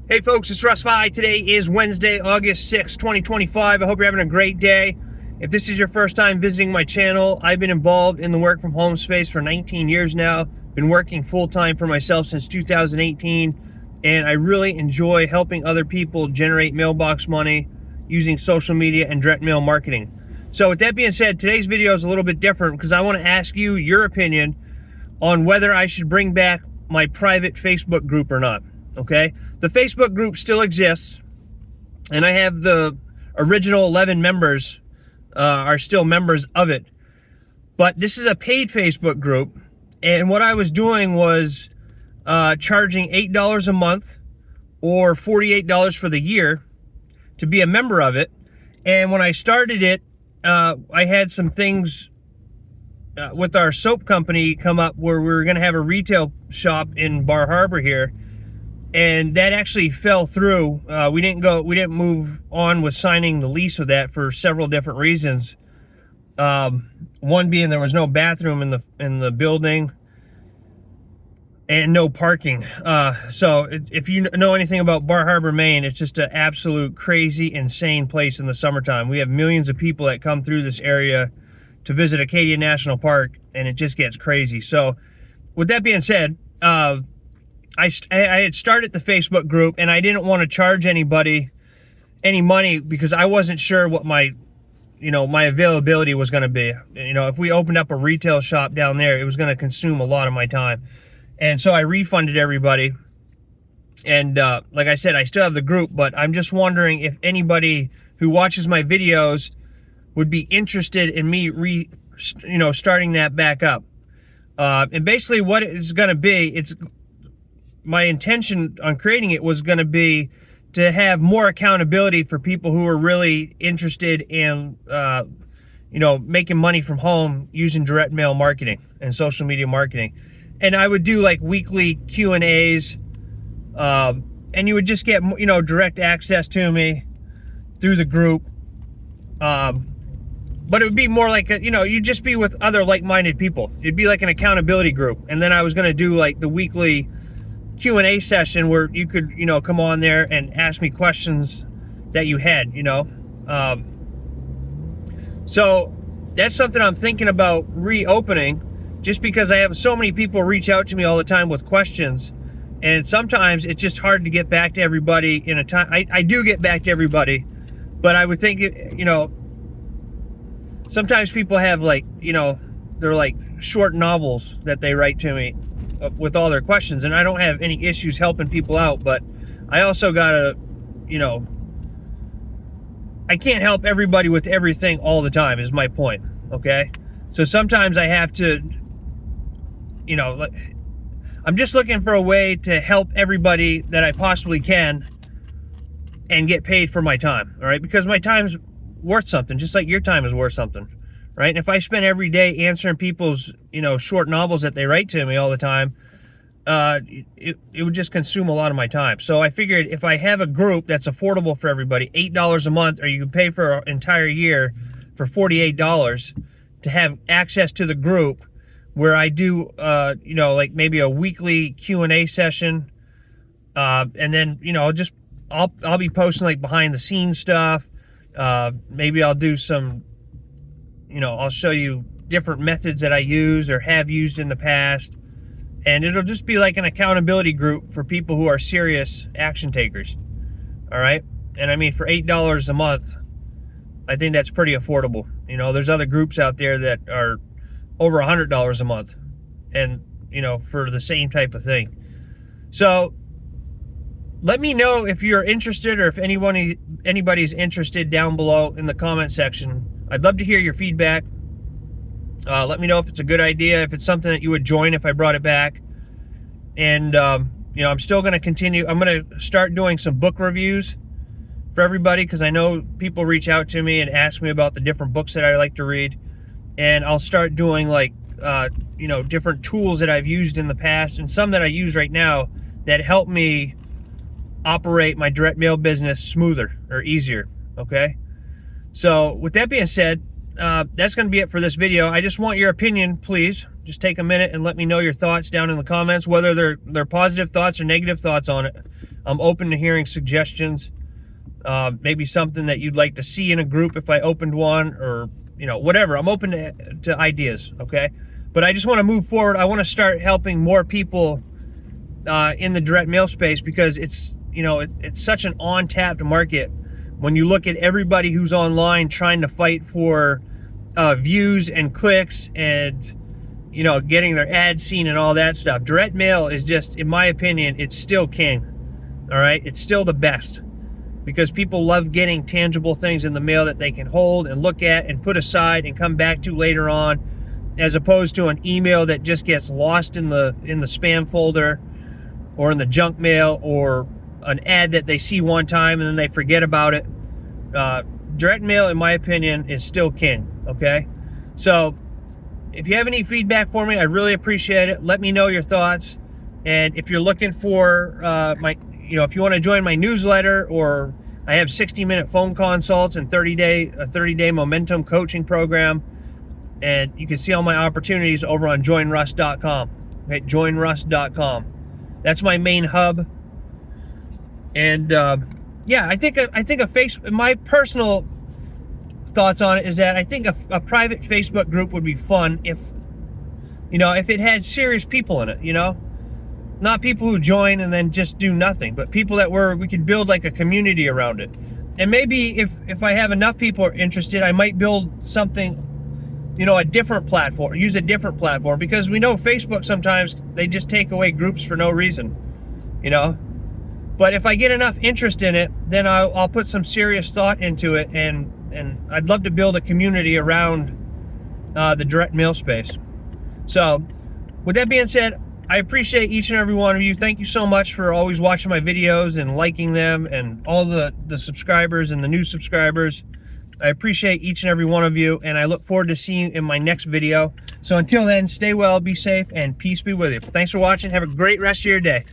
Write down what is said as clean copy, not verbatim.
Hey folks, it's Russ. Today is Wednesday, August 6, 2025. I hope you're having a great day. If this is your first time visiting my channel, I've been involved in the work from home space for 19 years now. Been working full-time for myself since 2018, and I really enjoy helping other people generate mailbox money using social media and direct mail marketing. So with that being said, today's video is a little bit different because I want to ask you your opinion on whether I should bring back my private Facebook group or not. Okay, the Facebook group still exists, and I have the original 11 members are still members of it. But this is a paid Facebook group, and what I was doing was charging $8 a month or $48 for the year to be a member of it. And when I started it, I had some things with our soap company come up where we were going to have a retail shop in Bar Harbor here. And that actually fell through. We didn't move on with signing the lease with that for several different reasons. One being there was no bathroom in the building and no parking. So if you know anything about Bar Harbor, Maine, it's just an absolute crazy, insane place in the summertime. We have millions of people that come through this area to visit Acadia National Park, and it just gets crazy. So with that being said, I had started the Facebook group, and I didn't want to charge anybody any money because I wasn't sure what my availability was going to be. If we opened up a retail shop down there, it was going to consume a lot of my time. And so I refunded everybody. And like I said, I still have the group, but I'm just wondering if anybody who watches my videos would be interested in me starting that back up. And basically what it's going to be, my intention on creating it was going to be to have more accountability for people who are really interested in, making money from home using direct mail marketing and social media marketing. And I would do like weekly Q&As, and you would just get, direct access to me through the group. But it would be more like, you'd just be with other like-minded people. It'd be like an accountability group. And then I was going to do like the weekly Q&A session where you could, come on there and ask me questions that you had, So that's something I'm thinking about reopening, just because I have so many people reach out to me all the time with questions. And sometimes it's just hard to get back to everybody in a time. I do get back to everybody, but I would think, sometimes people have they're like short novels that they write to me with all their questions, and I don't have any issues helping people out, but I also gotta, I can't help everybody with everything all the time is my point, okay? So sometimes I have to, I'm just looking for a way to help everybody that I possibly can and get paid for my time, all right? Because my time's worth something, just like your time is worth something, right? And if I spend every day answering people's, short novels that they write to me all the time, it would just consume a lot of my time. So I figured if I have a group that's affordable for everybody, $8 a month, or you can pay for an entire year for $48 to have access to the group where I do, like maybe a weekly Q&A session, and then, I'll be posting like behind the scenes stuff. Maybe I'll do some, I'll show you different methods that I use or have used in the past. And it'll just be like an accountability group for people who are serious action takers. All right. And I mean, for $8 a month, I think that's pretty affordable. There's other groups out there that are over $100 a month and, for the same type of thing. So let me know if you're interested, or if anybody's interested down below in the comment section. I'd love to hear your feedback. Let me know if it's a good idea, if it's something that you would join if I brought it back. And, I'm still going to continue. I'm going to start doing some book reviews for everybody, because I know people reach out to me and ask me about the different books that I like to read. And I'll start doing like, different tools that I've used in the past, and some that I use right now that help me operate my direct mail business smoother or easier. Okay. So with that being said, that's going to be it for this video. I just want your opinion, please. just take a minute and let me know your thoughts down in the comments, whether they're positive thoughts or negative thoughts on it. I'm open to hearing suggestions. Maybe something that you'd like to see in a group if I opened one, or whatever. I'm open to ideas, okay? But I just want to move forward. I want to start helping more people in the direct mail space, because it's it's such an untapped market. When you look at everybody who's online trying to fight for views and clicks and getting their ads seen and all that stuff, direct mail is just, in my opinion, it's still king. All right, it's still the best, because people love getting tangible things in the mail that they can hold and look at and put aside and come back to later on, as opposed to an email that just gets lost in the spam folder or in the junk mail, or an ad that they see one time and then they forget about it. Direct mail, in my opinion, is still king, okay? So if you have any feedback for me, I really appreciate it. Let me know your thoughts. And if you're looking for if you want to join my newsletter, or I have 60-minute phone consults and a 30-day momentum coaching program, and you can see all my opportunities over on joinruss.com. Okay, joinruss.com. That's my main hub. And yeah, I think my personal thoughts on it is that I think a private Facebook group would be fun if it had serious people in it, not people who join and then just do nothing, but people that we could build like a community around it. And maybe if I have enough people interested, I might build something, a different platform, use a different platform, because we know Facebook sometimes they just take away groups for no reason, But if I get enough interest in it, then I'll put some serious thought into it, and I'd love to build a community around the direct mail space. So with that being said, I appreciate each and every one of you. Thank you so much for always watching my videos and liking them, and all the subscribers and the new subscribers. I appreciate each and every one of you, and I look forward to seeing you in my next video. So until then, stay well, be safe, and peace be with you. Thanks for watching. Have a great rest of your day.